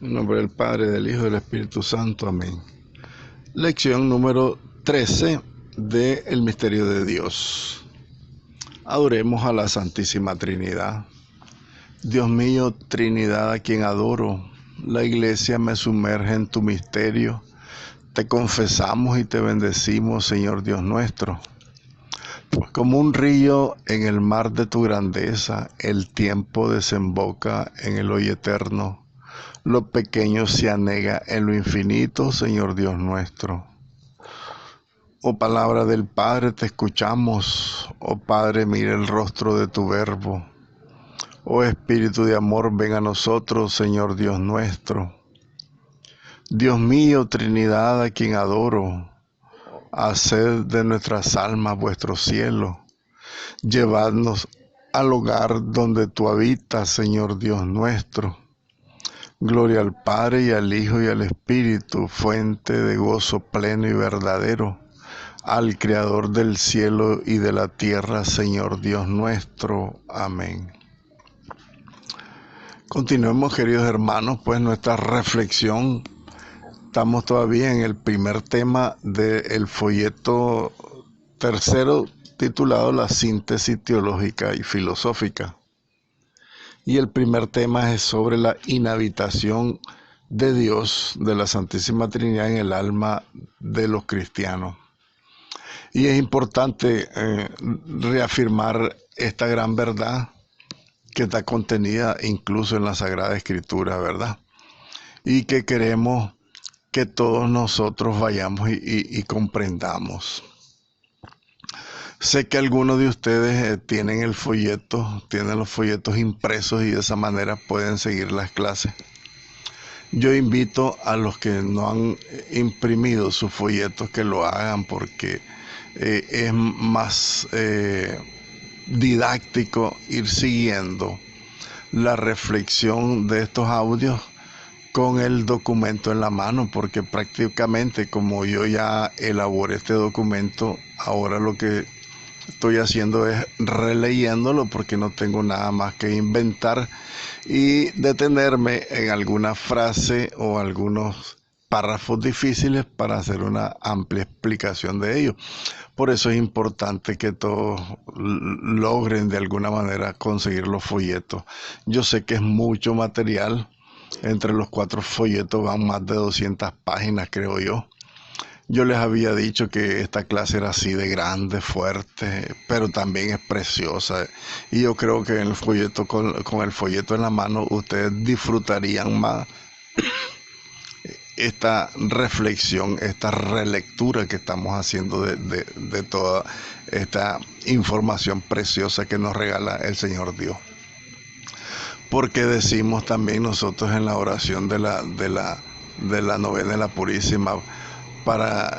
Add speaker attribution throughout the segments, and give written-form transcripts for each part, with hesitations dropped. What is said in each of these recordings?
Speaker 1: En nombre del Padre, del Hijo y del Espíritu Santo. Amén. Lección número 13 de El Misterio de Dios. Adoremos a la Santísima Trinidad. Dios mío, Trinidad a quien adoro, la Iglesia me sumerge en tu misterio. Te confesamos y te bendecimos, Señor Dios nuestro. Como un río en el mar de tu grandeza, el tiempo desemboca en el hoy eterno. Lo pequeño se anega en lo infinito, Señor Dios nuestro. Oh palabra del Padre, te escuchamos. Oh Padre, mira el rostro de tu Verbo. Oh Espíritu de amor, ven a nosotros, Señor Dios nuestro. Dios mío, Trinidad a quien adoro, haced de nuestras almas vuestro cielo. Llevadnos al hogar donde tú habitas, Señor Dios nuestro. Gloria al Padre y al Hijo y al Espíritu, fuente de gozo pleno y verdadero, al Creador del cielo y de la tierra, Señor Dios nuestro. Amén. Continuemos, queridos hermanos, pues nuestra reflexión. Estamos todavía en el primer tema del folleto tercero, titulado La síntesis teológica y filosófica. Y el primer tema es sobre la inhabitación de Dios, de la Santísima Trinidad en el alma de los cristianos. Y es importante reafirmar esta gran verdad que está contenida incluso en la Sagrada Escritura, ¿verdad? Y que queremos que todos nosotros vayamos y comprendamos. Sé que algunos de ustedes tienen los folletos impresos y de esa manera pueden seguir las clases. Yo invito a los que no han imprimido sus folletos que lo hagan porque es más didáctico ir siguiendo la reflexión de estos audios con el documento en la mano, porque prácticamente como yo ya elaboré este documento, ahora lo que estoy haciendo es releyéndolo porque no tengo nada más que inventar y detenerme en alguna frase o algunos párrafos difíciles para hacer una amplia explicación de ello. Por eso es importante que todos logren de alguna manera conseguir los folletos. Yo sé que es mucho material. Entre los 4 folletos van más de 200 páginas, creo yo. Yo les había dicho que esta clase era así de grande, fuerte, pero también es preciosa. Y yo creo que en el folleto, con el folleto en la mano, ustedes disfrutarían más esta reflexión, esta relectura que estamos haciendo de toda esta información preciosa que nos regala el Señor Dios. Porque decimos también nosotros en la oración de la novena de la Purísima, para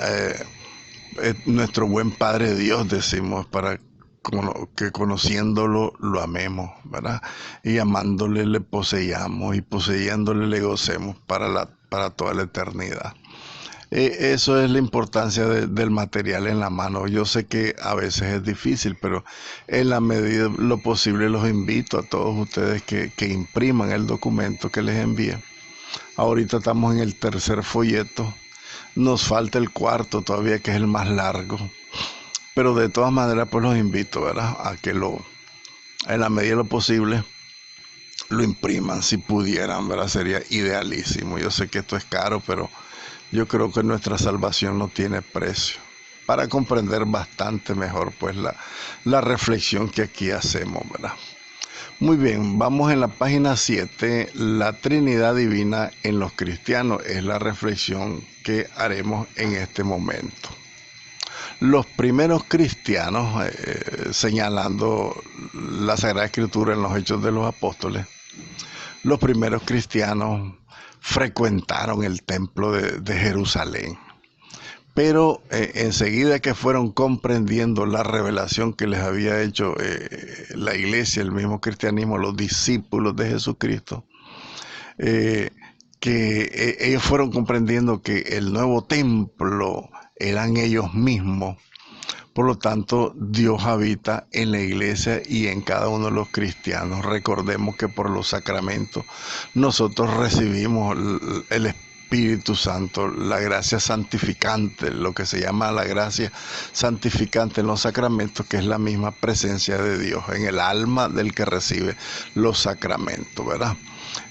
Speaker 1: nuestro buen Padre Dios, decimos, para que conociéndolo lo amemos, ¿verdad? Y amándole le poseyamos y poseyéndole le gocemos para toda la eternidad. Eso es la importancia del material en la mano. Yo sé que a veces es difícil, pero en la medida de lo posible los invito a todos ustedes que impriman el documento que les envíe. Ahorita estamos en el tercer folleto. Nos falta el cuarto todavía, que es el más largo. Pero de todas maneras, pues los invito, ¿verdad?, a que en la medida de lo posible, lo impriman si pudieran, ¿verdad? Sería idealísimo. Yo sé que esto es caro, pero yo creo que nuestra salvación no tiene precio. Para comprender bastante mejor, pues, la reflexión que aquí hacemos, ¿verdad? Muy bien, vamos en la página 7, la Trinidad Divina en los cristianos, es la reflexión que haremos en este momento. Los primeros cristianos, señalando la Sagrada Escritura en los Hechos de los Apóstoles, los primeros cristianos frecuentaron el templo de Jerusalén. Pero enseguida que fueron comprendiendo la revelación que les había hecho la iglesia, el mismo cristianismo, los discípulos de Jesucristo, ellos fueron comprendiendo que el nuevo templo eran ellos mismos, Por lo tanto, Dios habita en la iglesia y en cada uno de los cristianos. Recordemos que por los sacramentos nosotros recibimos el Espíritu Santo, la gracia santificante, lo que se llama la gracia santificante en los sacramentos, que es la misma presencia de Dios en el alma del que recibe los sacramentos, ¿verdad?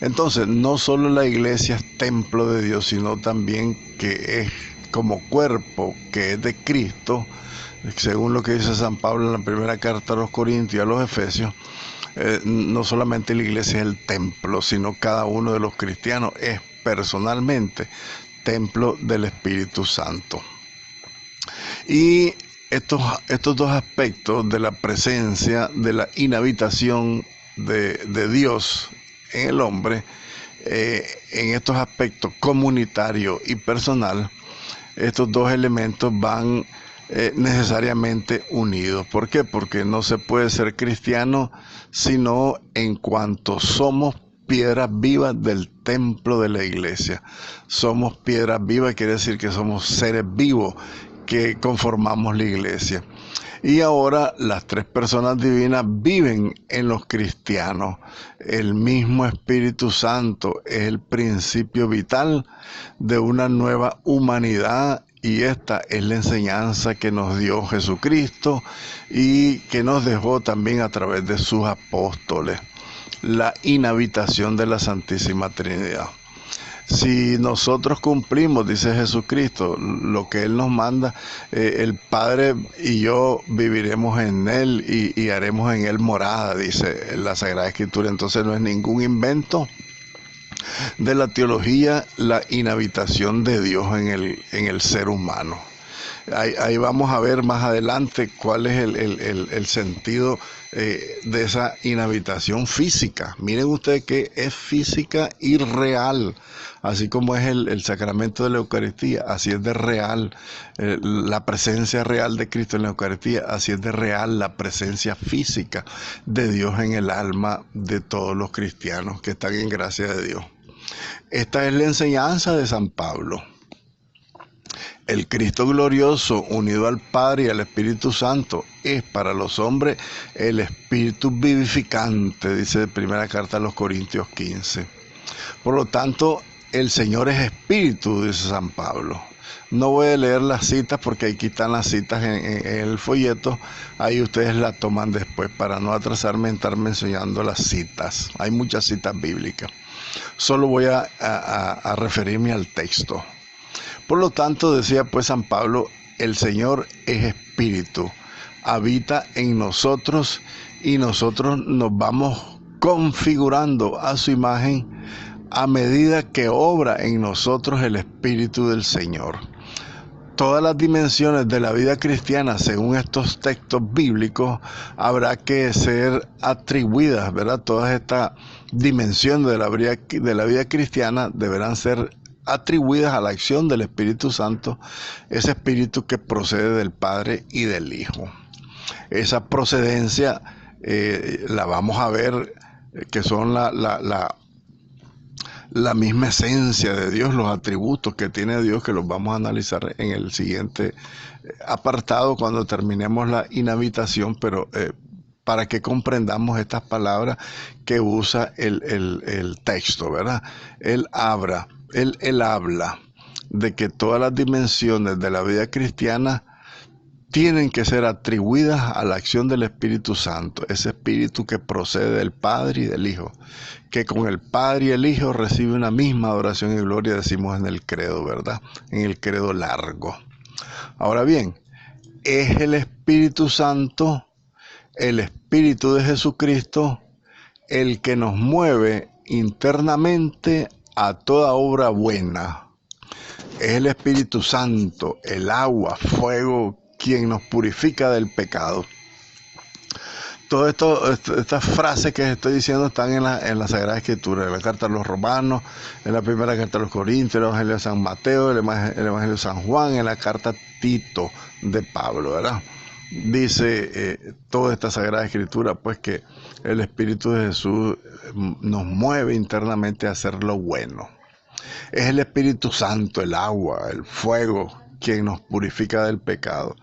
Speaker 1: Entonces, no solo la iglesia es templo de Dios, sino también que es como cuerpo que es de Cristo, según lo que dice San Pablo en la primera carta a los Corintios y a los Efesios. No solamente la iglesia es el templo, sino cada uno de los cristianos es personalmente templo del Espíritu Santo. Y estos dos aspectos de la presencia, de la inhabitación de Dios en el hombre, en estos aspectos comunitario y personal, estos dos elementos van necesariamente unidos. ¿Por qué? Porque no se puede ser cristiano sino en cuanto somos piedras vivas del templo de la iglesia. Somos piedras vivas, quiere decir que somos seres vivos que conformamos la iglesia. Y ahora las tres personas divinas viven en los cristianos. El mismo Espíritu Santo es el principio vital de una nueva humanidad, y esta es la enseñanza que nos dio Jesucristo y que nos dejó también a través de sus apóstoles, la inhabitación de la Santísima Trinidad. Si nosotros cumplimos, dice Jesucristo, lo que Él nos manda, el Padre y yo viviremos en Él y haremos en Él morada, dice la Sagrada Escritura. Entonces no es ningún invento de la teología la inhabitación de Dios en el ser humano. Ahí vamos a ver más adelante cuál es el sentido de esa inhabitación física. Miren ustedes que es física y real, así como es el sacramento de la Eucaristía, así es de real la presencia real de Cristo en la Eucaristía, así es de real la presencia física de Dios en el alma de todos los cristianos que están en gracia de Dios. Esta es la enseñanza de San Pablo. El Cristo glorioso, unido al Padre y al Espíritu Santo, es para los hombres el Espíritu vivificante, dice primera carta a los Corintios 15. Por lo tanto, el Señor es Espíritu, dice San Pablo. No voy a leer las citas porque aquí están las citas en el folleto. Ahí ustedes las toman después para no atrasarme en estar mencionando las citas. Hay muchas citas bíblicas. Solo voy a referirme al texto. Por lo tanto, decía pues San Pablo, el Señor es Espíritu, habita en nosotros y nosotros nos vamos configurando a su imagen a medida que obra en nosotros el Espíritu del Señor. Todas las dimensiones de la vida cristiana, según estos textos bíblicos, habrá que ser atribuidas, ¿verdad? Todas estas dimensiones de la vida cristiana deberán ser atribuidas a la acción del Espíritu Santo, ese Espíritu que procede del Padre y del Hijo. Esa procedencia la vamos a ver, que son la misma esencia de Dios, los atributos que tiene Dios, que los vamos a analizar en el siguiente apartado cuando terminemos la inhabitación, pero para que comprendamos estas palabras que usa el texto, ¿verdad? Él habla de que todas las dimensiones de la vida cristiana tienen que ser atribuidas a la acción del Espíritu Santo, ese Espíritu que procede del Padre y del Hijo, que con el Padre y el Hijo recibe una misma adoración y gloria, decimos en el credo, ¿verdad? En el credo largo. Ahora bien, es el Espíritu Santo, el Espíritu de Jesucristo, el que nos mueve internamente a toda obra buena. Es el Espíritu Santo, el agua, fuego, quien nos purifica del pecado. Todas estas frases que estoy diciendo están en la Sagrada Escritura, en la carta a los Romanos, en la primera carta a los Corintios, el Evangelio de San Mateo, el Evangelio de San Juan, en la carta Tito de Pablo, ¿verdad? Dice toda esta Sagrada Escritura, pues, que el Espíritu de Jesús nos mueve internamente a hacer lo bueno. Es el Espíritu Santo, el agua, el fuego, quien nos purifica del pecado.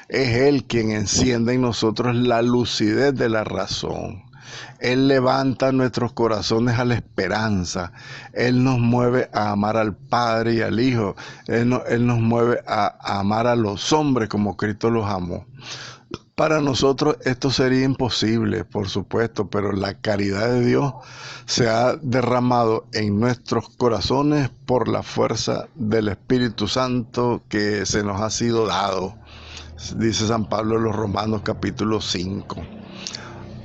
Speaker 1: Es Él quien enciende en nosotros la lucidez de la razón. Él levanta nuestros corazones a la esperanza. Él nos mueve a amar al Padre y al Hijo. Él nos mueve a amar a los hombres como Cristo los amó. Para nosotros esto sería imposible, por supuesto, pero la caridad de Dios se ha derramado en nuestros corazones por la fuerza del Espíritu Santo que se nos ha sido dado. Dice San Pablo en los Romanos capítulo 5.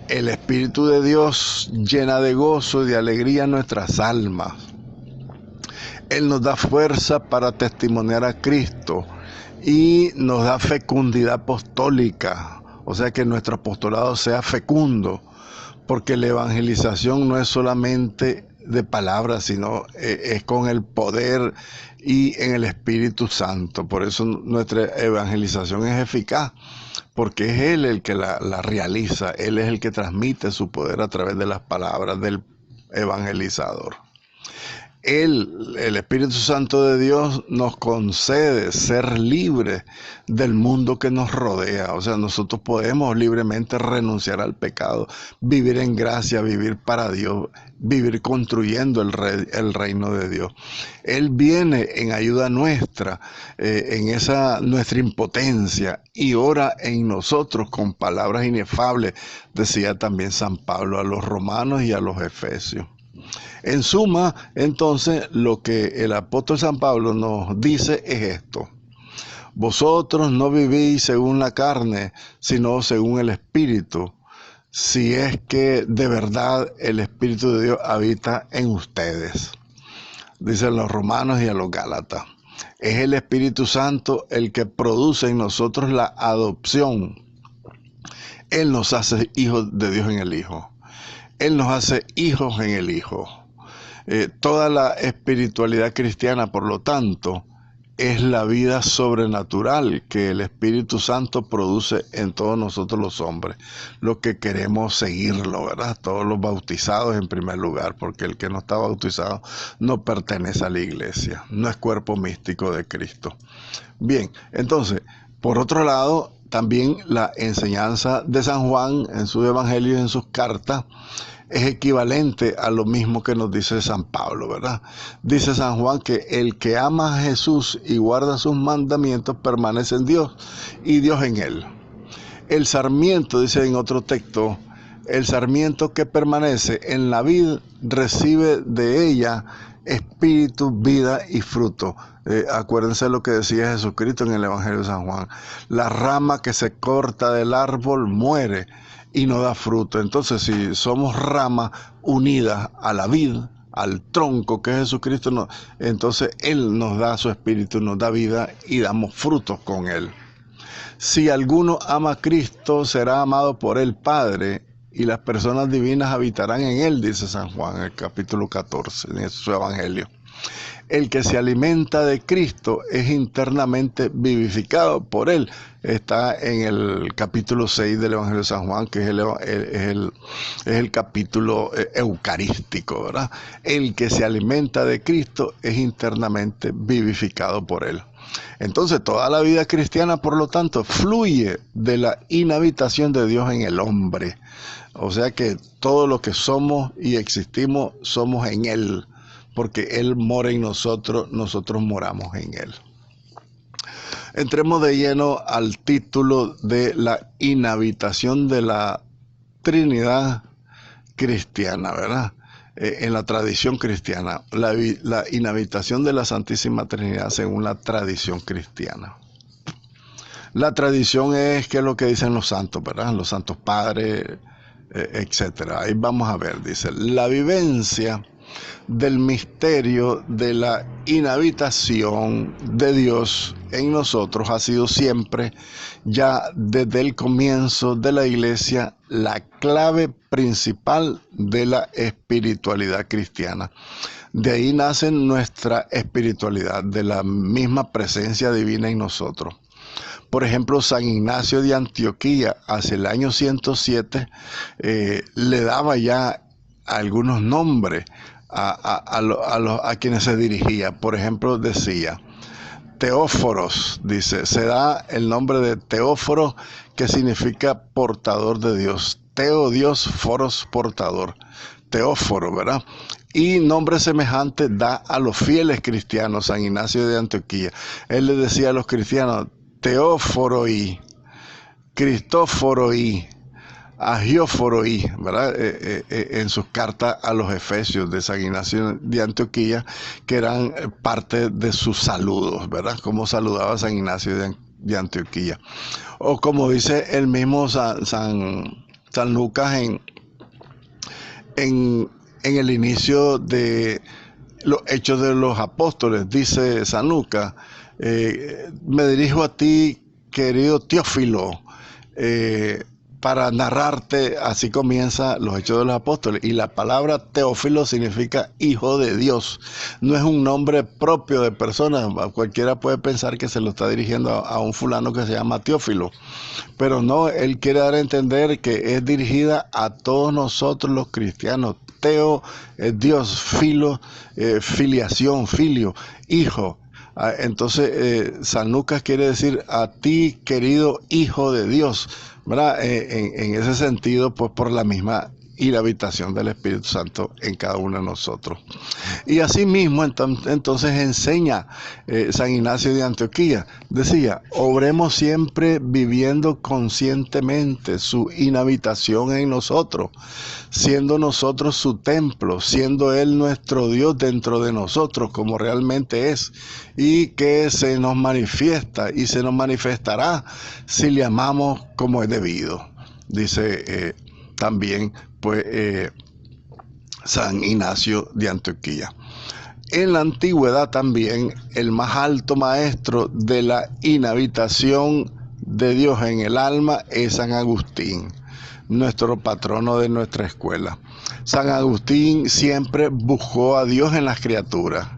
Speaker 1: El Espíritu de Dios llena de gozo y de alegría nuestras almas. Él nos da fuerza para testimoniar a Cristo y nos da fecundidad apostólica. O sea, que nuestro apostolado sea fecundo, porque la evangelización no es solamente de palabras, sino es con el poder y en el Espíritu Santo. Por eso nuestra evangelización es eficaz, porque es Él el que la realiza. Él es el que transmite su poder a través de las palabras del evangelizador. Él, el Espíritu Santo de Dios, nos concede ser libres del mundo que nos rodea. O sea, nosotros podemos libremente renunciar al pecado, vivir en gracia, vivir para Dios, vivir construyendo el reino de Dios. Él viene en ayuda nuestra, en esa nuestra impotencia, y ora en nosotros con palabras inefables, decía también San Pablo a los romanos y a los efesios. En suma, entonces, lo que el apóstol San Pablo nos dice es esto: vosotros no vivís según la carne, sino según el Espíritu, si es que de verdad el Espíritu de Dios habita en ustedes. Dicen los romanos y a los gálatas. Es el Espíritu Santo el que produce en nosotros la adopción. Él nos hace hijos de Dios en el Hijo. Él nos hace hijos en el Hijo. Toda la espiritualidad cristiana, por lo tanto, es la vida sobrenatural que el Espíritu Santo produce en todos nosotros los hombres, los que queremos seguirlo, ¿verdad? Todos los bautizados en primer lugar, porque el que no está bautizado no pertenece a la iglesia, no es cuerpo místico de Cristo. Bien, entonces, por otro lado, también la enseñanza de San Juan en su evangelio y en sus cartas es equivalente a lo mismo que nos dice San Pablo, ¿verdad? Dice San Juan que el que ama a Jesús y guarda sus mandamientos permanece en Dios y Dios en él. El sarmiento, dice en otro texto, el sarmiento que permanece en la vid recibe de ella espíritu, vida y fruto. Acuérdense lo que decía Jesucristo en el Evangelio de San Juan: la rama que se corta del árbol muere y no da fruto. Entonces, si somos ramas unidas a la vid, al tronco que es Jesucristo, entonces Él nos da su espíritu, nos da vida y damos frutos con Él. Si alguno ama a Cristo, será amado por el Padre, y las personas divinas habitarán en Él, dice San Juan en el capítulo 14 de su Evangelio. El que se alimenta de Cristo es internamente vivificado por Él. Está en el capítulo 6 del Evangelio de San Juan, que es el capítulo eucarístico, ¿verdad? El que se alimenta de Cristo es internamente vivificado por Él. Entonces, toda la vida cristiana, por lo tanto, fluye de la inhabitación de Dios en el hombre. O sea que todo lo que somos y existimos, somos en Él, porque Él mora en nosotros, nosotros moramos en Él. Entremos de lleno al título de la inhabitación de la Trinidad cristiana, ¿verdad? En la tradición cristiana, la inhabitación de la Santísima Trinidad según la tradición cristiana. La tradición es que es lo que dicen los santos, ¿verdad? Los santos padres, etcétera. Ahí vamos a ver, dice, la vivencia del misterio de la inhabitación de Dios en nosotros ha sido siempre, ya desde el comienzo de la Iglesia, la clave principal de la espiritualidad cristiana. De ahí nace nuestra espiritualidad, de la misma presencia divina en nosotros. Por ejemplo, San Ignacio de Antioquía, hacia el año 107, le daba ya algunos nombres a quienes se dirigía. Por ejemplo, decía: Teóforos, dice, se da el nombre de Teóforo, que significa portador de Dios. Teo, Dios, foros, portador. Teóforo, ¿verdad? Y nombre semejante da a los fieles cristianos, San Ignacio de Antioquía. Él le decía a los cristianos, Teóforoí, Cristóforoí, Agióforoí, ¿verdad? En sus cartas a los Efesios de San Ignacio de Antioquía, que eran parte de sus saludos, ¿verdad? Como saludaba San Ignacio de Antioquía. O como dice el mismo San Lucas en el inicio de los Hechos de los Apóstoles, dice San Lucas, me dirijo a ti, querido Teófilo, para narrarte, así comienza los Hechos de los Apóstoles. Y la palabra Teófilo significa hijo de Dios. No es un nombre propio de persona. Cualquiera puede pensar que se lo está dirigiendo a un fulano que se llama Teófilo. Pero no, él quiere dar a entender que es dirigida a todos nosotros los cristianos. Teo es Dios, filo, filiación, filio, hijo. Entonces, San Lucas quiere decir a ti, querido hijo de Dios, ¿verdad? En ese sentido, pues por la misma y la habitación del Espíritu Santo en cada uno de nosotros. Y asimismo, entonces enseña San Ignacio de Antioquía. Decía, obremos siempre viviendo conscientemente su inhabitación en nosotros, siendo nosotros su templo, siendo Él nuestro Dios dentro de nosotros, como realmente es, y que se nos manifiesta y se nos manifestará si le amamos como es debido. Dice también pues San Ignacio de Antioquía. En la antigüedad también el más alto maestro de la inhabitación de Dios en el alma es San Agustín, nuestro patrono de nuestra escuela. San Agustín siempre buscó a Dios en las criaturas.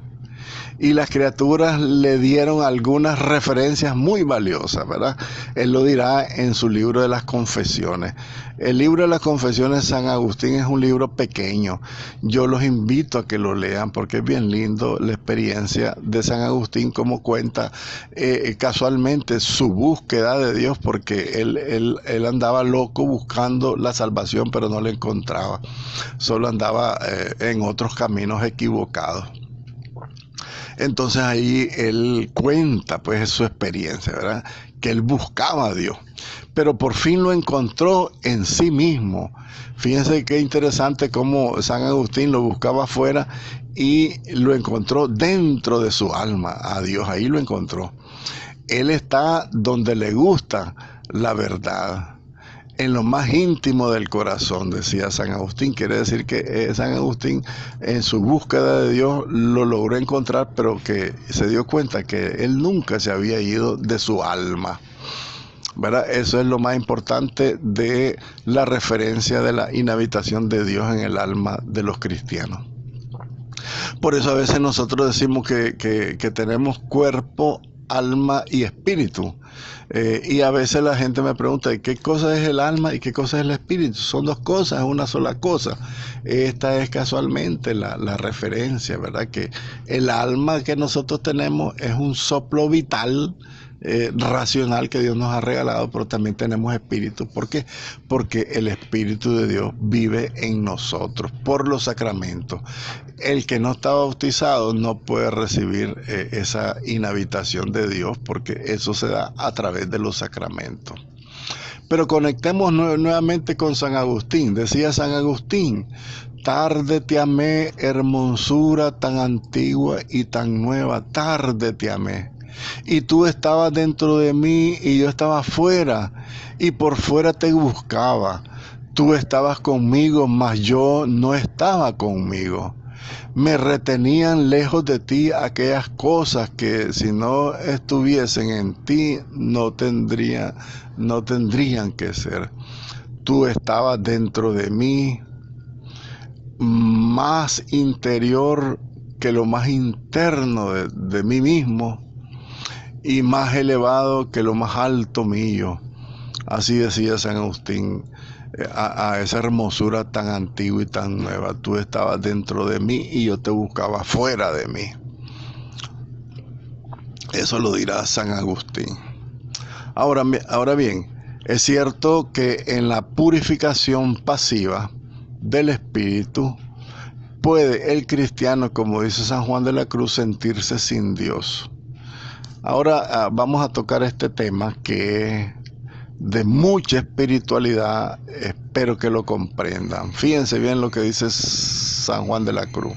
Speaker 1: Y las criaturas le dieron algunas referencias muy valiosas, ¿verdad? Él lo dirá en su libro de las Confesiones. El libro de las Confesiones de San Agustín es un libro pequeño. Yo los invito a que lo lean porque es bien lindo la experiencia de San Agustín, como cuenta casualmente su búsqueda de Dios, porque él andaba loco buscando la salvación, pero no la encontraba. Solo andaba en otros caminos equivocados. Entonces ahí él cuenta pues su experiencia, ¿verdad? Que él buscaba a Dios, pero por fin lo encontró en sí mismo. Fíjense qué interesante cómo San Agustín lo buscaba afuera y lo encontró dentro de su alma, a Dios, ahí lo encontró. Él está donde le gusta la verdad, en lo más íntimo del corazón, decía San Agustín. Quiere decir que San Agustín en su búsqueda de Dios lo logró encontrar, pero que se dio cuenta que él nunca se había ido de su alma, ¿verdad? Eso es lo más importante de la referencia de la inhabitación de Dios en el alma de los cristianos. Por eso a veces nosotros decimos que tenemos cuerpo, alma y espíritu. Y a veces la gente me pregunta, ¿qué cosa es el alma y qué cosa es el espíritu? Son dos cosas, es una sola cosa. Esta es casualmente la referencia, ¿verdad? Que el alma que nosotros tenemos es un soplo vital, racional que Dios nos ha regalado, pero también tenemos espíritu. ¿Por qué? Porque el Espíritu de Dios vive en nosotros por los sacramentos. El que no está bautizado no puede recibir esa inhabitación de Dios, porque eso se da a través de los sacramentos. Pero conectemos nuevamente con San Agustín. Decía San Agustín, tarde te amé, hermosura tan antigua y tan nueva, tarde te amé. Y tú estabas dentro de mí y yo estaba fuera, y por fuera te buscaba. Tú estabas conmigo, mas yo no estaba conmigo. Me retenían lejos de ti aquellas cosas que si no estuviesen en ti no tendrían que ser. Tú estabas dentro de mí, más interior que lo más interno de mí mismo, y más elevado que lo más alto mío. Así decía San Agustín a esa hermosura tan antigua y tan nueva. Tú estabas dentro de mí y yo te buscaba fuera de mí. Eso lo dirá San Agustín. Ahora bien, es cierto que en la purificación pasiva del espíritu puede el cristiano, como dice San Juan de la Cruz, sentirse sin Dios. Ahora vamos a tocar este tema que es de mucha espiritualidad, espero que lo comprendan. Fíjense bien lo que dice San Juan de la Cruz.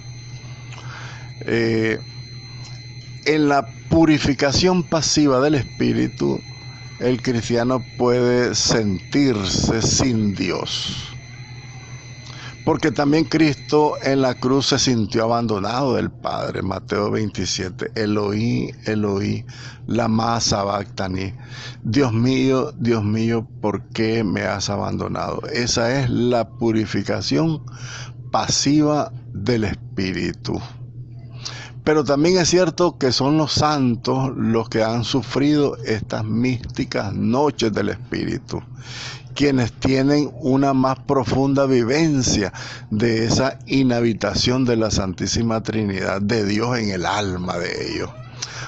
Speaker 1: En la purificación pasiva del espíritu, el cristiano puede sentirse sin Dios. Porque también Cristo en la cruz se sintió abandonado del Padre. Mateo 27. Eloí, Eloí, lama sabactani. Dios mío, ¿por qué me has abandonado? Esa es la purificación pasiva del espíritu. Pero también es cierto que son los santos los que han sufrido estas místicas noches del espíritu, quienes tienen una más profunda vivencia de esa inhabitación de la Santísima Trinidad, de Dios en el alma de ellos.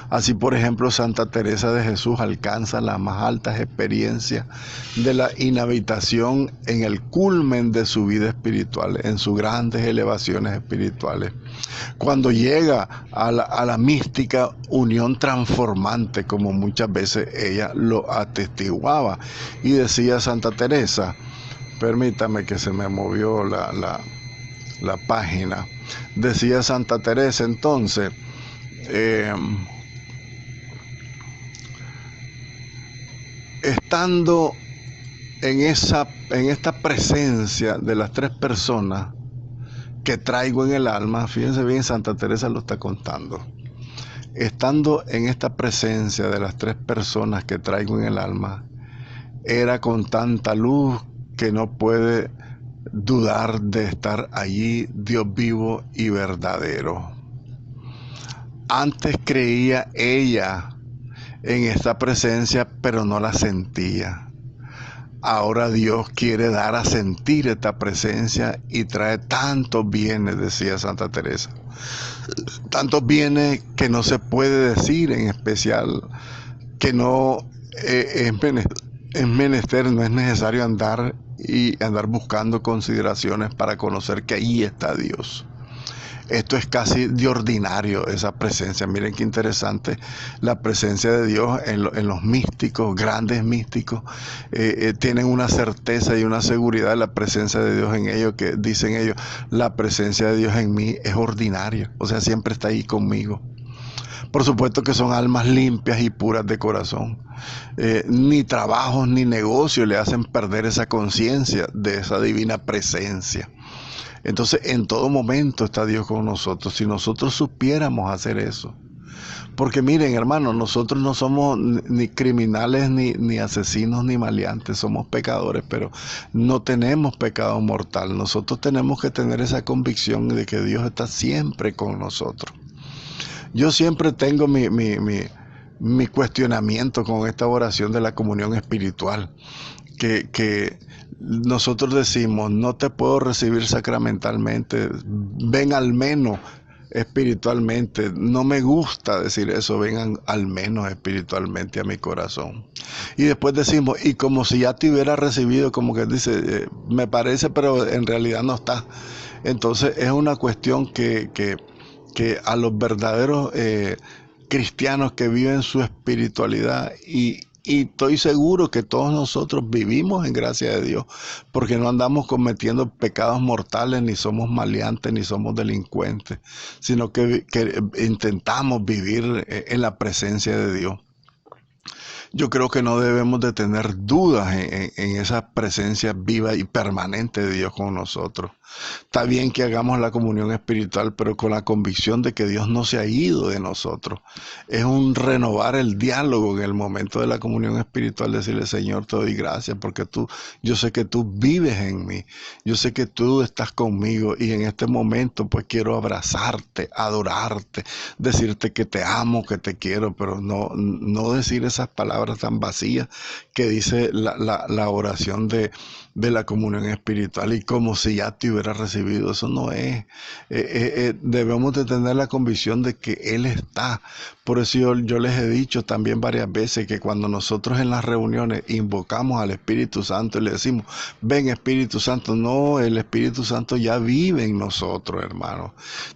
Speaker 1: Así, por ejemplo, Santa Teresa de Jesús alcanza las más altas experiencias de la inhabitación en el culmen de su vida espiritual, en sus grandes elevaciones espirituales. Cuando llega a la mística unión transformante, como muchas veces ella lo atestiguaba, y decía Santa Teresa, permítame que se me movió la página, decía Santa Teresa entonces, estando en esta presencia de las tres personas que traigo en el alma, fíjense bien, Santa Teresa lo está contando, estando en esta presencia de las tres personas que traigo en el alma, era con tanta luz que no puede dudar de estar allí Dios vivo y verdadero. Antes creía ella en esta presencia, pero no la sentía. Ahora Dios quiere dar a sentir esta presencia y trae tantos bienes, decía Santa Teresa. Tantos bienes que no se puede decir, en especial que no es menester, no es necesario andar buscando consideraciones para conocer que ahí está Dios. Esto es casi de ordinario, esa presencia. Miren qué interesante la presencia de Dios en los místicos, grandes místicos. Tienen una certeza y una seguridad de la presencia de Dios en ellos, que dicen ellos, la presencia de Dios en mí es ordinaria. O sea, siempre está ahí conmigo. Por supuesto que son almas limpias y puras de corazón. Ni trabajos ni negocios le hacen perder esa conciencia de esa divina presencia. Entonces, en todo momento está Dios con nosotros, si nosotros supiéramos hacer eso. Porque miren, hermanos, nosotros no somos ni criminales, ni asesinos, ni maleantes, somos pecadores, pero no tenemos pecado mortal. Nosotros tenemos que tener esa convicción de que Dios está siempre con nosotros. Yo siempre tengo mi cuestionamiento con esta oración de la comunión espiritual, que nosotros decimos, no te puedo recibir sacramentalmente, ven al menos espiritualmente. No me gusta decir eso, vengan al menos espiritualmente a mi corazón. Y después decimos, y como si ya te hubiera recibido, como que dice, me parece, pero en realidad no está. Entonces es una cuestión que a los verdaderos cristianos que viven su espiritualidad, y estoy seguro que todos nosotros vivimos en gracia de Dios, porque no andamos cometiendo pecados mortales, ni somos maleantes, ni somos delincuentes, sino que intentamos vivir en la presencia de Dios. Yo creo que no debemos de tener dudas en esa presencia viva y permanente de Dios con nosotros. Está bien que hagamos la comunión espiritual, pero con la convicción de que Dios no se ha ido de nosotros. Es un renovar el diálogo en el momento de la comunión espiritual, decirle, Señor, te doy gracias porque yo sé que tú vives en mí, yo sé que tú estás conmigo, y en este momento pues quiero abrazarte, adorarte, decirte que te amo, que te quiero, pero no decir esas palabras palabras tan vacías que dice la oración de la comunión espiritual y como si ya te hubiera recibido. Eso no es. Debemos de tener la convicción de que Él está. Por eso yo les he dicho también varias veces que cuando nosotros en las reuniones invocamos al Espíritu Santo y le decimos, ven Espíritu Santo, no, el Espíritu Santo ya vive en nosotros, hermanos.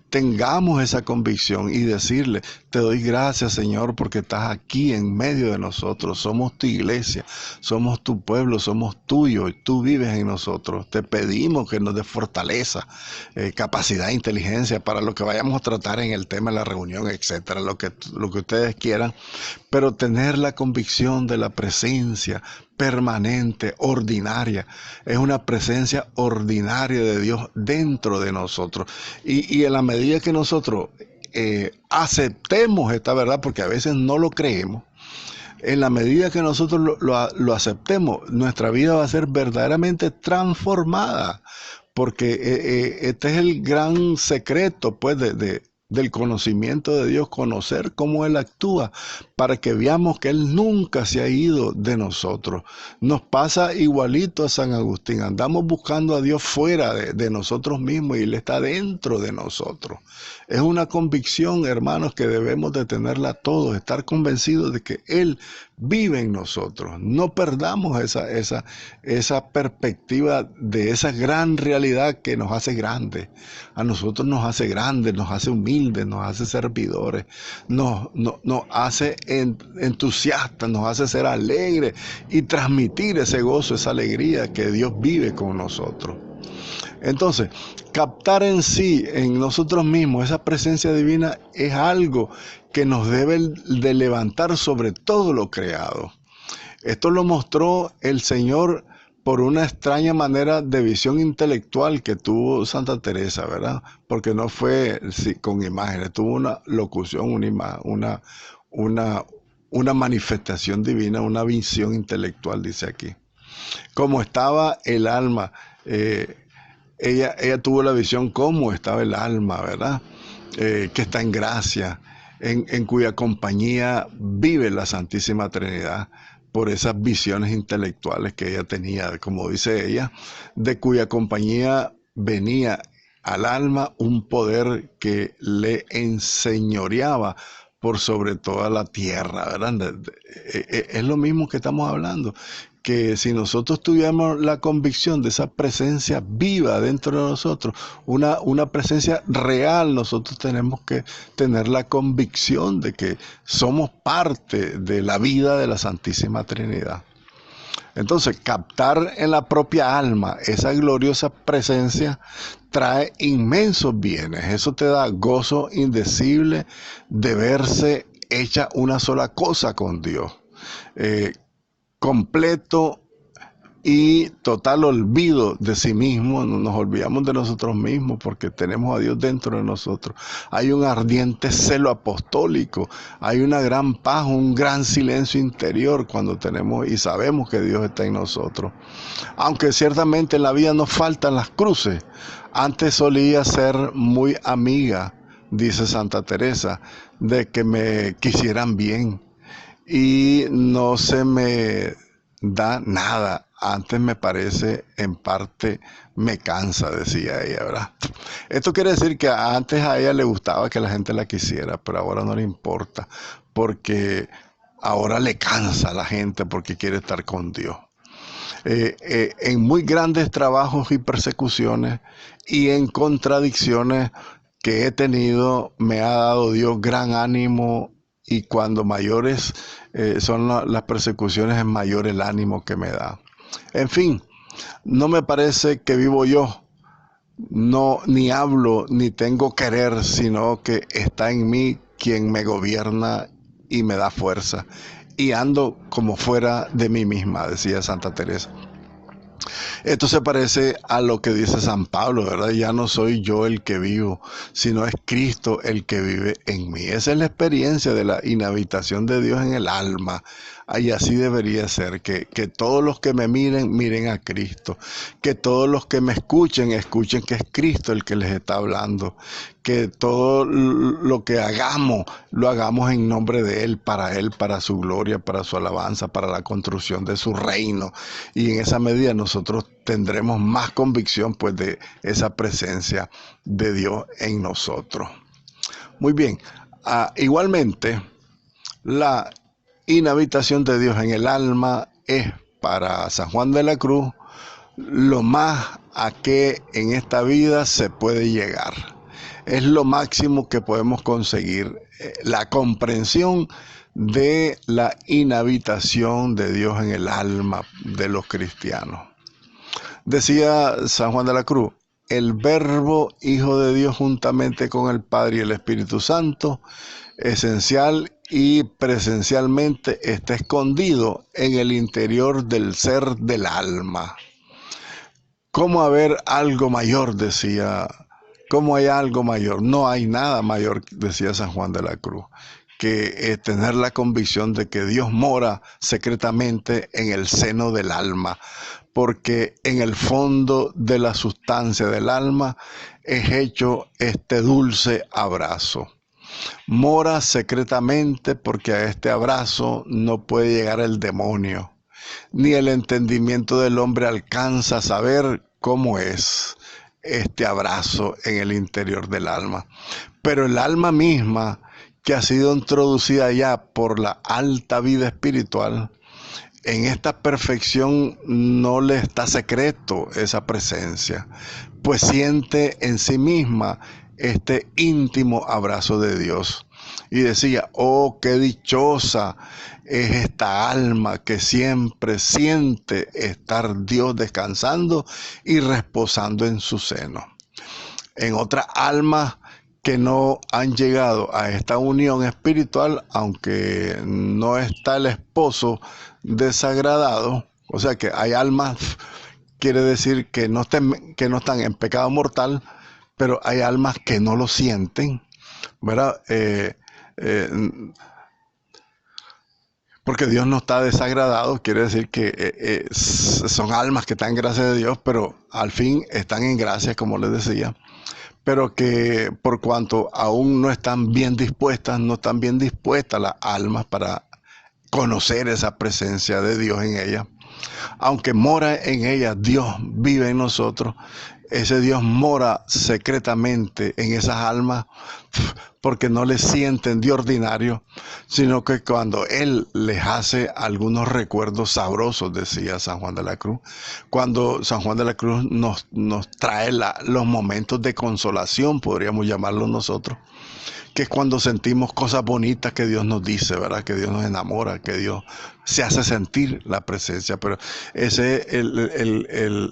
Speaker 1: Tengamos esa convicción y decirle, te doy gracias, Señor, porque estás aquí en medio de nosotros. Somos tu iglesia, somos tu pueblo, somos tuyos y tú vives en nosotros. Te pedimos que nos dé fortaleza, capacidad, inteligencia para lo que vayamos a tratar en el tema de la reunión, etcétera, lo que ustedes quieran, pero tener la convicción de la presencia permanente, ordinaria. Es una presencia ordinaria de Dios dentro de nosotros. Y en la medida que nosotros aceptemos esta verdad, porque a veces no lo creemos, en la medida que nosotros lo aceptemos, nuestra vida va a ser verdaderamente transformada, porque este es el gran secreto, pues, del conocimiento de Dios, conocer cómo Él actúa, para que veamos que Él nunca se ha ido de nosotros. Nos pasa igualito a San Agustín, andamos buscando a Dios fuera de nosotros mismos y Él está dentro de nosotros. Es una convicción, hermanos, que debemos de tenerla todos, estar convencidos de que Él vive en nosotros. No perdamos esa perspectiva de esa gran realidad que nos hace grandes. A nosotros nos hace grandes, nos hace humildes, nos hace servidores, nos hace entusiastas, nos hace ser alegres y transmitir ese gozo, esa alegría que Dios vive con nosotros. Entonces, captar en sí, en nosotros mismos, esa presencia divina es algo que nos debe de levantar sobre todo lo creado. Esto lo mostró el Señor por una extraña manera de visión intelectual que tuvo Santa Teresa, ¿verdad? Porque no fue con imágenes, tuvo una locución, una manifestación divina, una visión intelectual, dice aquí. Como estaba el alma, ella tuvo la visión cómo estaba el alma, ¿verdad? Que está en gracia, en cuya compañía vive la Santísima Trinidad, por esas visiones intelectuales que ella tenía, como dice ella, de cuya compañía venía al alma un poder que le enseñoreaba por sobre toda la tierra, ¿verdad? Es lo mismo que estamos hablando, que si nosotros tuviéramos la convicción de esa presencia viva dentro de nosotros, una presencia real, nosotros tenemos que tener la convicción de que somos parte de la vida de la Santísima Trinidad. Entonces, captar en la propia alma esa gloriosa presencia trae inmensos bienes. Eso te da gozo indecible de verse hecha una sola cosa con Dios. Completo y total olvido de sí mismo. Nos olvidamos de nosotros mismos porque tenemos a Dios dentro de nosotros. Hay un ardiente celo apostólico, hay una gran paz, un gran silencio interior cuando tenemos y sabemos que Dios está en nosotros. Aunque ciertamente en la vida nos faltan las cruces. Antes solía ser muy amiga, dice Santa Teresa, de que me quisieran bien. Y no se me da nada. Antes me parece, en parte, me cansa, decía ella, ¿verdad? Esto quiere decir que antes a ella le gustaba que la gente la quisiera, pero ahora no le importa, porque ahora le cansa a la gente porque quiere estar con Dios. En muy grandes trabajos y persecuciones y en contradicciones que he tenido, me ha dado Dios gran ánimo. Y cuando mayores son las persecuciones, es mayor el ánimo que me da. En fin, no me parece que vivo yo, no, ni hablo, ni tengo querer, sino que está en mí quien me gobierna y me da fuerza. Y ando como fuera de mí misma, decía Santa Teresa. Esto se parece a lo que dice San Pablo, ¿verdad? Ya no soy yo el que vivo, sino es Cristo el que vive en mí. Esa es la experiencia de la inhabitación de Dios en el alma. Y así debería ser, que todos los que me miren, miren a Cristo. Que todos los que me escuchen, escuchen que es Cristo el que les está hablando. que todo lo que hagamos, lo hagamos en nombre de Él, para su gloria, para su alabanza, para la construcción de su reino. Y en esa medida nosotros tendremos más convicción pues de esa presencia de Dios en nosotros. Muy bien, igualmente la inhabitación de Dios en el alma es para San Juan de la Cruz lo más a que en esta vida se puede llegar. Es lo máximo que podemos conseguir, la comprensión de la inhabitación de Dios en el alma de los cristianos. Decía San Juan de la Cruz, el Verbo Hijo de Dios juntamente con el Padre y el Espíritu Santo, esencial y presencialmente está escondido en el interior del ser del alma. ¿Cómo haber algo mayor? Decía. ¿Cómo hay algo mayor? No hay nada mayor, decía San Juan de la Cruz, que tener la convicción de que Dios mora secretamente en el seno del alma, porque en el fondo de la sustancia del alma es hecho este dulce abrazo. Mora secretamente porque a este abrazo no puede llegar el demonio, ni el entendimiento del hombre alcanza a saber cómo es este abrazo en el interior del alma. Pero el alma misma, que ha sido introducida ya por la alta vida espiritual, en esta perfección no le está secreto esa presencia, pues siente en sí misma este íntimo abrazo de Dios. Y decía, oh, qué dichosa es esta alma que siempre siente estar Dios descansando y reposando en su seno. En otras almas que no han llegado a esta unión espiritual, aunque no está el esposo desagradado, o sea que hay almas, quiere decir que no están en pecado mortal, pero hay almas que no lo sienten, ¿verdad? Porque Dios no está desagradado, quiere decir que son almas que están en gracia de Dios, pero al fin están en gracia, como les decía, pero que por cuanto aún no están bien dispuestas las almas para conocer esa presencia de Dios en ellas. Aunque mora en ellas, Dios vive en nosotros. Ese Dios mora secretamente en esas almas porque no les sienten de ordinario, sino que cuando Él les hace algunos recuerdos sabrosos, decía San Juan de la Cruz, cuando San Juan de la Cruz nos trae los momentos de consolación, podríamos llamarlos nosotros, que es cuando sentimos cosas bonitas que Dios nos dice, ¿verdad? Que Dios nos enamora, que Dios se hace sentir la presencia. Pero ese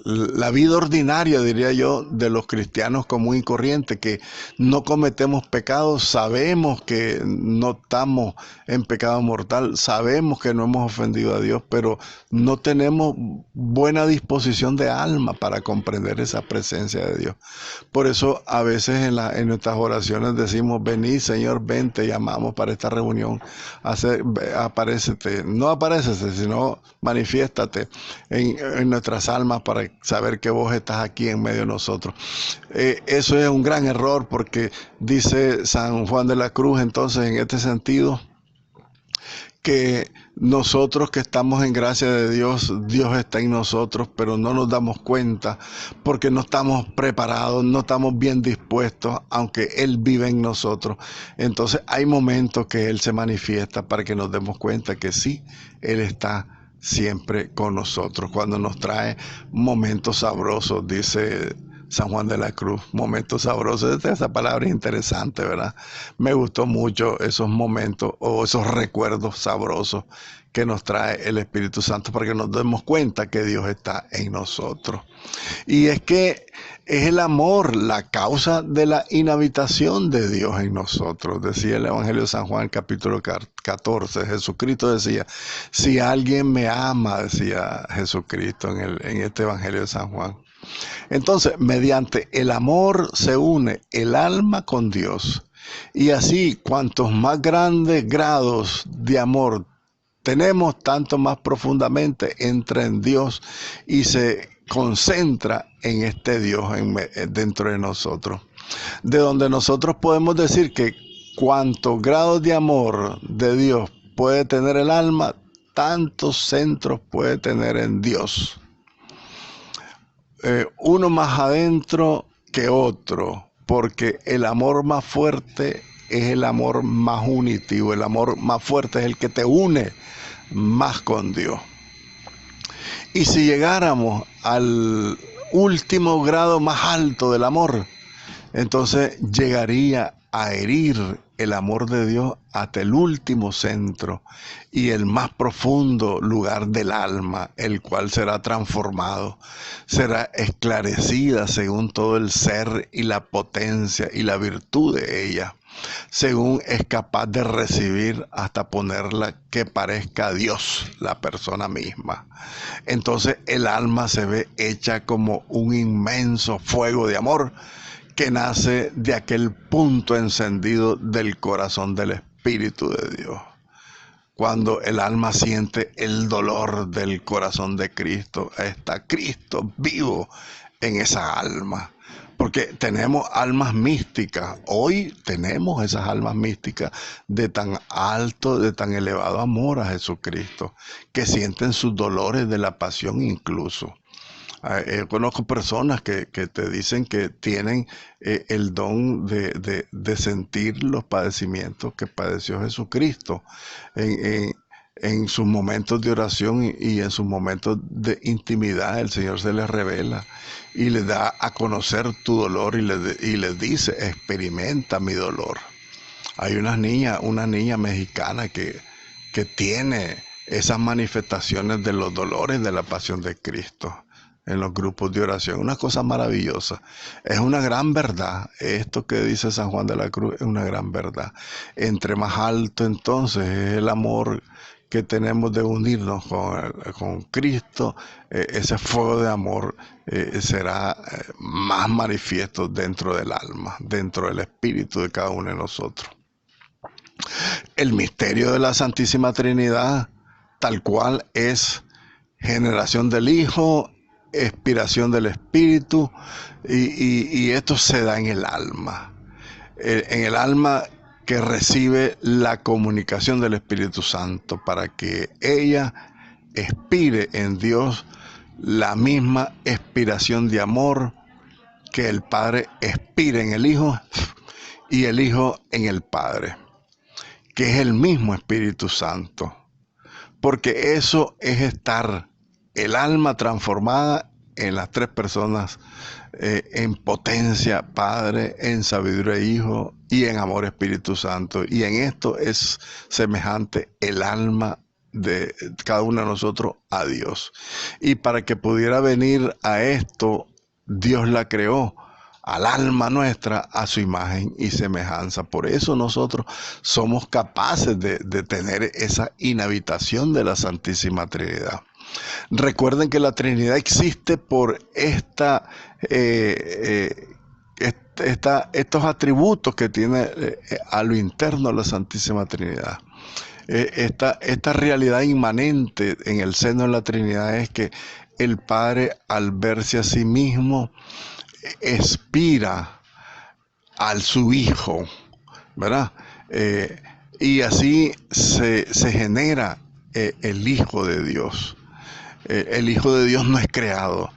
Speaker 1: la vida ordinaria, diría yo, de los cristianos común y corriente, que no cometemos pecados, sabemos que no estamos en pecado mortal, sabemos que no hemos ofendido a Dios, pero no tenemos buena disposición de alma para comprender esa presencia de Dios. Por eso a veces en nuestras oraciones decimos, vení Señor, ven, te llamamos para esta reunión, aparécete, no aparécete, sino manifiéstate en nuestras almas para saber que vos estás aquí en medio de nosotros. Eso es un gran error porque dice San Juan de la Cruz entonces en este sentido, que nosotros que estamos en gracia de Dios, Dios está en nosotros, pero no nos damos cuenta porque no estamos preparados, no estamos bien dispuestos, aunque Él vive en nosotros. Entonces hay momentos que Él se manifiesta para que nos demos cuenta que sí, Él está siempre con nosotros. Cuando nos trae momentos sabrosos, dice San Juan de la Cruz, momentos sabrosos. Esa palabra es interesante, ¿verdad? Me gustó mucho esos momentos o esos recuerdos sabrosos que nos trae el Espíritu Santo para que nos demos cuenta que Dios está en nosotros. Y es que es el amor la causa de la inhabitación de Dios en nosotros. Decía el Evangelio de San Juan, capítulo 14, Jesucristo decía, si alguien me ama, decía Jesucristo en este Evangelio de San Juan. Entonces, mediante el amor se une el alma con Dios. Y así, cuantos más grandes grados de amor tenemos, tanto más profundamente entra en Dios y se concentra en este Dios dentro de nosotros. de donde nosotros podemos decir que cuantos grados de amor de Dios puede tener el alma, tantos centros puede tener en Dios. Uno más adentro que otro, porque el amor más fuerte es el amor más unitivo, el amor más fuerte es el que te une más con Dios. Y si llegáramos al último grado más alto del amor, entonces llegaría a herir el amor de Dios hasta el último centro y el más profundo lugar del alma, el cual será transformado, será esclarecida según todo el ser y la potencia y la virtud de ella, según es capaz de recibir hasta ponerla que parezca a Dios, la persona misma. Entonces el alma se ve hecha como un inmenso fuego de amor que nace de aquel punto encendido del corazón del Espíritu de Dios. Cuando el alma siente el dolor del corazón de Cristo, está Cristo vivo en esa alma. Porque tenemos almas místicas, hoy tenemos esas almas místicas de tan alto, de tan elevado amor a Jesucristo, que sienten sus dolores de la pasión incluso. Conozco personas que te dicen que tienen el don de sentir los padecimientos que padeció Jesucristo en sus momentos de oración y en sus momentos de intimidad. El Señor se les revela y les da a conocer tu dolor y les dice, experimenta mi dolor. Hay una niña mexicana que tiene esas manifestaciones de los dolores de la pasión de Cristo en los grupos de oración. Una cosa maravillosa. Es una gran verdad. Esto que dice San Juan de la Cruz es una gran verdad. Entre más alto entonces es el amor que tenemos de unirnos con Cristo, ese fuego de amor será más manifiesto dentro del alma, dentro del espíritu de cada uno de nosotros. El misterio de la Santísima Trinidad, tal cual es generación del Hijo, expiración del Espíritu, y esto se da en el alma. En el alma que recibe la comunicación del Espíritu Santo para que ella expire en Dios la misma expiración de amor que el Padre expira en el Hijo y el Hijo en el Padre, que es el mismo Espíritu Santo. Porque eso es estar el alma transformada en las tres personas, en potencia Padre, en sabiduría Hijo y en amor Espíritu Santo. Y en esto es semejante el alma de cada uno de nosotros a Dios. Y para que pudiera venir a esto, Dios la creó, al alma nuestra, a su imagen y semejanza. Por eso nosotros somos capaces de tener esa inhabitación de la Santísima Trinidad. Recuerden que la Trinidad existe por estos atributos que tiene a lo interno la Santísima Trinidad. Esta realidad inmanente en el seno de la Trinidad es que el Padre, al verse a sí mismo, expira al su Hijo, ¿verdad? Y así se genera el Hijo de Dios. El Hijo de Dios no es creado,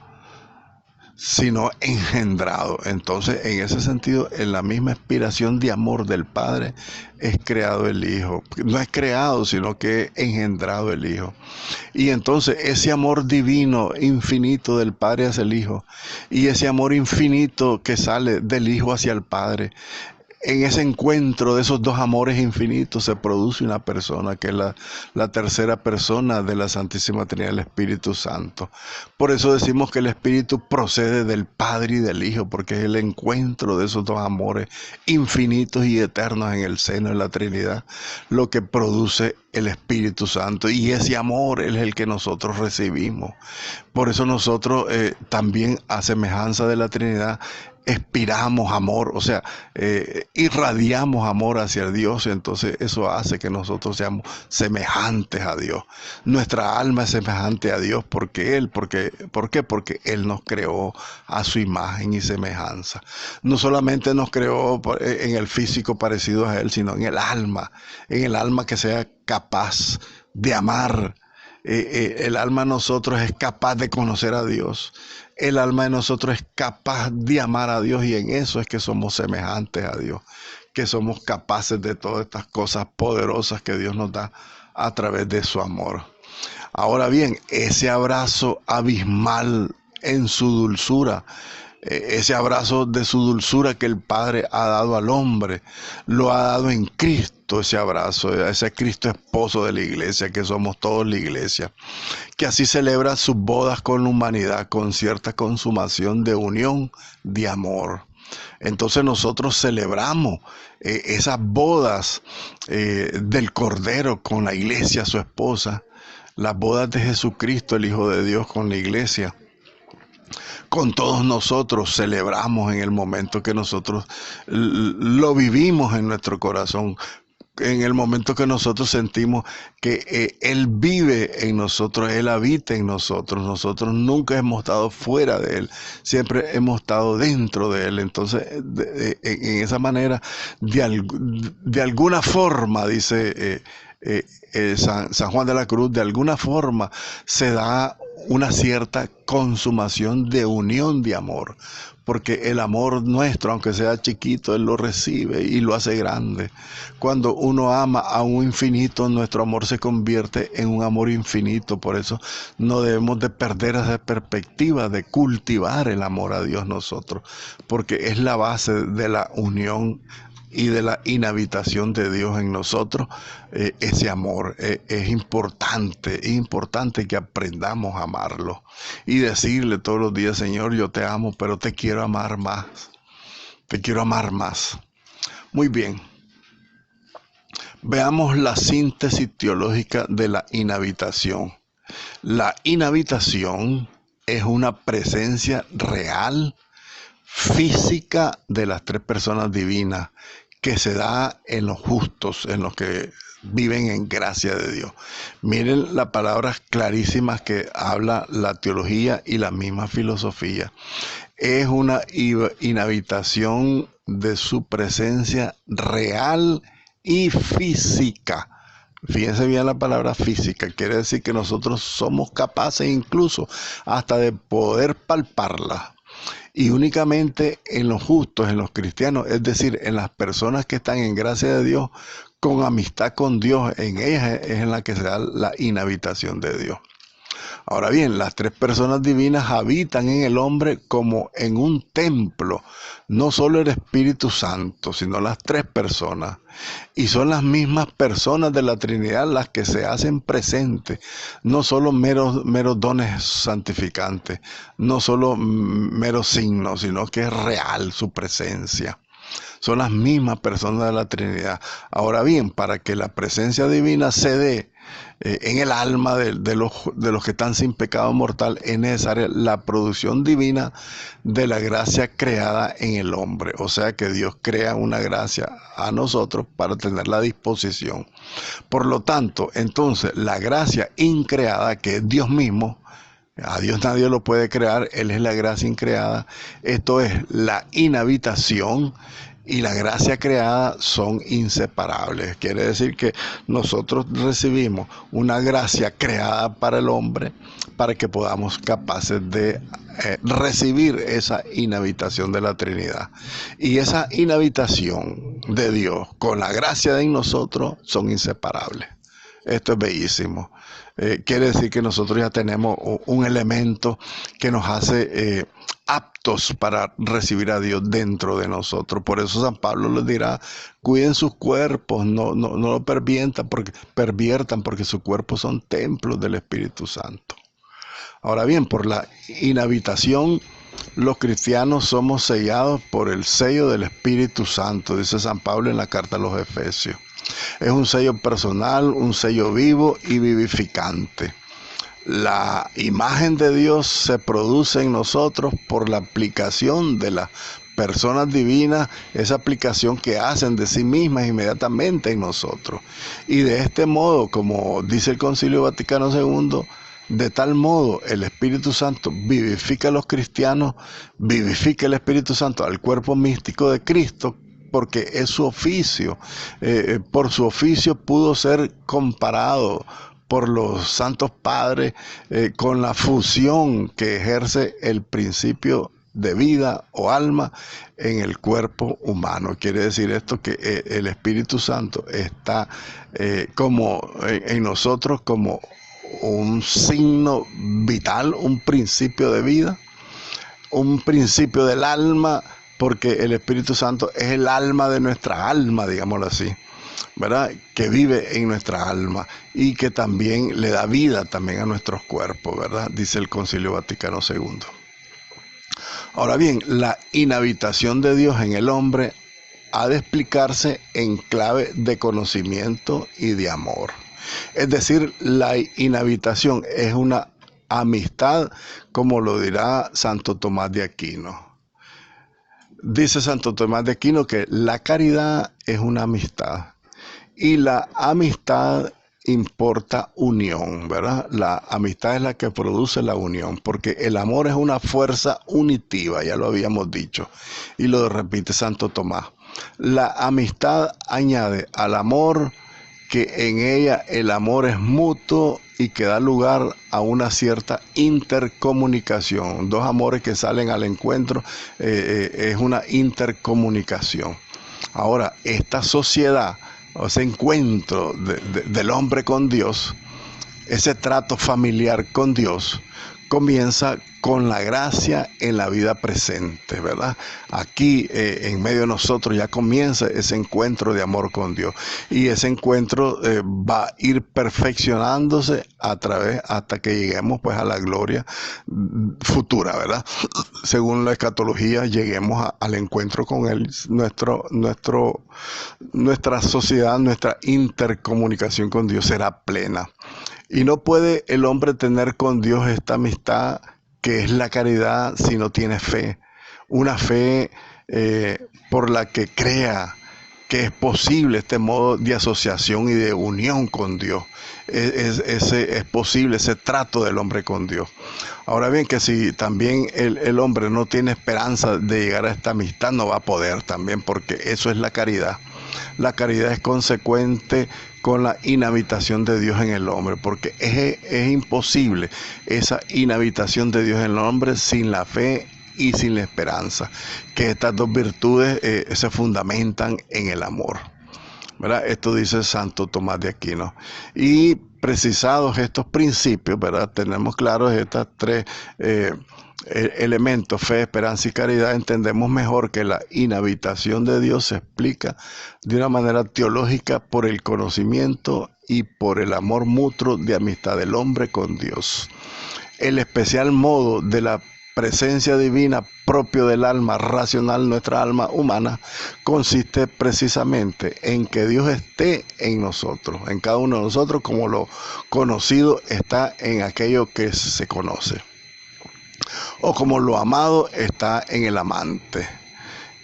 Speaker 1: sino engendrado. Entonces, en ese sentido, en la misma expiración de amor del Padre, es creado el Hijo. No es creado, sino que es engendrado el Hijo. Y entonces, ese amor divino, infinito del Padre hacia el Hijo, y ese amor infinito que sale del Hijo hacia el Padre, en ese encuentro de esos dos amores infinitos se produce una persona que es la tercera persona de la Santísima Trinidad, el Espíritu Santo. Por eso decimos que el Espíritu procede del Padre y del Hijo, porque es el encuentro de esos dos amores infinitos y eternos en el seno de la Trinidad lo que produce el Espíritu Santo, y ese amor es el que nosotros recibimos. Por eso nosotros también, a semejanza de la Trinidad, expiramos amor, o sea, irradiamos amor hacia Dios, entonces eso hace que nosotros seamos semejantes a Dios. Nuestra alma es semejante a Dios porque ¿por qué? Porque Él nos creó a su imagen y semejanza. No solamente nos creó en el físico parecido a Él, sino en el alma que sea capaz de amar. El alma de nosotros es capaz de conocer a Dios. El alma de nosotros es capaz de amar a Dios, y en eso es que somos semejantes a Dios, que somos capaces de todas estas cosas poderosas que Dios nos da a través de su amor. Ahora bien, ese abrazo abismal en su dulzura, ese abrazo de su dulzura que el Padre ha dado al hombre, lo ha dado en Cristo, ese abrazo, ese Cristo esposo de la iglesia, que somos todos la iglesia, que así celebra sus bodas con la humanidad, con cierta consumación de unión, de amor. Entonces nosotros celebramos esas bodas del Cordero con la iglesia, su esposa, las bodas de Jesucristo, el Hijo de Dios, con la iglesia. Con todos nosotros celebramos en el momento que nosotros lo vivimos en nuestro corazón, en el momento que nosotros sentimos que Él vive en nosotros, Él habita en nosotros. Nosotros nunca hemos estado fuera de Él, siempre hemos estado dentro de Él. Entonces, en esa manera, de alguna forma, dice San Juan de la Cruz, de alguna forma se da una cierta consumación de unión de amor, porque el amor nuestro, aunque sea chiquito, Él lo recibe y lo hace grande. Cuando uno ama a un infinito, nuestro amor se convierte en un amor infinito. Por eso no debemos de perder esa perspectiva de cultivar el amor a Dios nosotros, porque es la base de la unión y de la inhabitación de Dios en nosotros. Ese amor es importante que aprendamos a amarlo y decirle todos los días: Señor, yo te amo, pero te quiero amar más, te quiero amar más. Muy bien, veamos la síntesis teológica de la inhabitación. La inhabitación es una presencia real, física, de las tres personas divinas, que se da en los justos, en los que viven en gracia de Dios. Miren las palabras clarísimas que habla la teología y la misma filosofía. Es una inhabitación de su presencia real y física. Fíjense bien la palabra física, quiere decir que nosotros somos capaces incluso hasta de poder palparla. Y únicamente en los justos, en los cristianos, es decir, en las personas que están en gracia de Dios, con amistad con Dios, en ellas es en la que se da la inhabitación de Dios. Ahora bien, las tres personas divinas habitan en el hombre como en un templo, no solo el Espíritu Santo, sino las tres personas. Y son las mismas personas de la Trinidad las que se hacen presentes, no solo meros dones santificantes, no solo meros signos, sino que es real su presencia. Son las mismas personas de la Trinidad. Ahora bien, para que la presencia divina se dé en el alma de los que están sin pecado mortal, es necesaria la producción divina de la gracia creada en el hombre. O sea que Dios crea una gracia a nosotros para tener la disposición. Por lo tanto, entonces, la gracia increada, que es Dios mismo, a Dios nadie lo puede crear, Él es la gracia increada. Esto es la inhabitación, y la gracia creada son inseparables. Quiere decir que nosotros recibimos una gracia creada para el hombre, para que podamos capaces de recibir esa inhabitación de la Trinidad. Y esa inhabitación de Dios con la gracia en nosotros son inseparables. Esto es bellísimo. Quiere decir que nosotros ya tenemos un elemento que nos hace aptos para recibir a Dios dentro de nosotros. Por eso San Pablo les dirá: cuiden sus cuerpos, no lo perviertan porque sus cuerpos son templos del Espíritu Santo. Ahora bien, por la inhabitación, los cristianos somos sellados por el sello del Espíritu Santo, dice San Pablo en la carta a los Efesios. Es un sello personal, un sello vivo y vivificante. La imagen de Dios se produce en nosotros por la aplicación de las personas divinas, esa aplicación que hacen de sí mismas inmediatamente en nosotros. Y de este modo, como dice el Concilio Vaticano II, de tal modo el Espíritu Santo vivifica a los cristianos, vivifica el Espíritu Santo al cuerpo místico de Cristo, porque es su oficio. Por su oficio pudo ser comparado por los santos padres con la fusión que ejerce el principio de vida o alma en el cuerpo humano. Quiere decir esto que el Espíritu Santo está en nosotros como un signo vital, un principio de vida, un principio del alma, porque el Espíritu Santo es el alma de nuestra alma, digámoslo así, ¿verdad? Que vive en nuestra alma y que también le da vida también a nuestros cuerpos, ¿verdad? Dice el Concilio Vaticano II. Ahora bien, la inhabitación de Dios en el hombre ha de explicarse en clave de conocimiento y de amor. Es decir, la inhabitación es una amistad, como lo dirá Santo Tomás de Aquino. Dice Santo Tomás de Aquino que la caridad es una amistad y la amistad importa unión, ¿verdad? La amistad es la que produce la unión, porque el amor es una fuerza unitiva, ya lo habíamos dicho, y lo repite Santo Tomás. La amistad añade al amor que en ella el amor es mutuo y que da lugar a una cierta intercomunicación. Dos amores que salen al encuentro es una intercomunicación. Ahora, esta sociedad, ese encuentro del hombre con Dios, ese trato familiar con Dios, comienza con la gracia en la vida presente, ¿verdad? Aquí en medio de nosotros ya comienza ese encuentro de amor con Dios, y ese encuentro va a ir perfeccionándose hasta que lleguemos pues a la gloria futura, ¿verdad? Según la escatología, lleguemos al encuentro con Él. Nuestra sociedad, nuestra intercomunicación con Dios será plena. Y no puede el hombre tener con Dios esta amistad que es la caridad si no tiene fe. Una fe por la que crea que es posible este modo de asociación y de unión con Dios. Es posible ese trato del hombre con Dios. Ahora bien, que si también el hombre no tiene esperanza de llegar a esta amistad, no va a poder también, porque eso es la caridad. La caridad es consecuente con la inhabitación de Dios en el hombre, porque es imposible esa inhabitación de Dios en el hombre sin la fe y sin la esperanza, que estas dos virtudes se fundamentan en el amor, ¿verdad? Esto dice Santo Tomás de Aquino. Y precisados estos principios, ¿verdad? Tenemos claros estas tres elementos, fe, esperanza y caridad, entendemos mejor que la inhabitación de Dios se explica de una manera teológica por el conocimiento y por el amor mutuo de amistad del hombre con Dios. El especial modo de la presencia divina propio del alma racional, nuestra alma humana, consiste precisamente en que Dios esté en nosotros, en cada uno de nosotros, como lo conocido está en aquello que se conoce, o como lo amado está en el amante.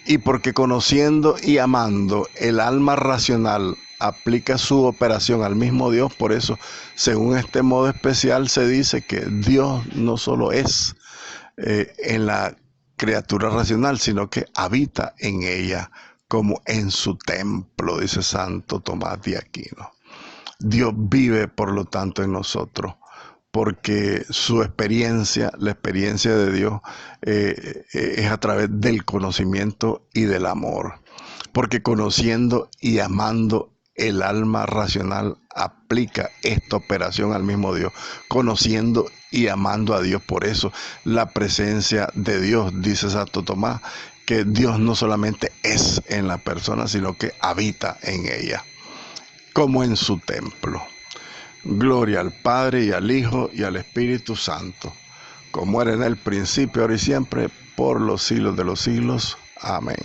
Speaker 1: Y porque conociendo y amando el alma racional aplica su operación al mismo Dios, por eso, según este modo especial, se dice que Dios no solo es en la criatura racional, sino que habita en ella como en su templo, dice Santo Tomás de Aquino. Dios vive, por lo tanto, en nosotros, porque su experiencia, la experiencia de Dios, es a través del conocimiento y del amor. Porque conociendo y amando el alma racional aplica esta operación al mismo Dios, conociendo y amando a Dios. Por eso la presencia de Dios, dice Santo Tomás, que Dios no solamente es en la persona, sino que habita en ella, como en su templo. Gloria al Padre y al Hijo y al Espíritu Santo, como era en el principio, ahora y siempre, por los siglos de los siglos. Amén.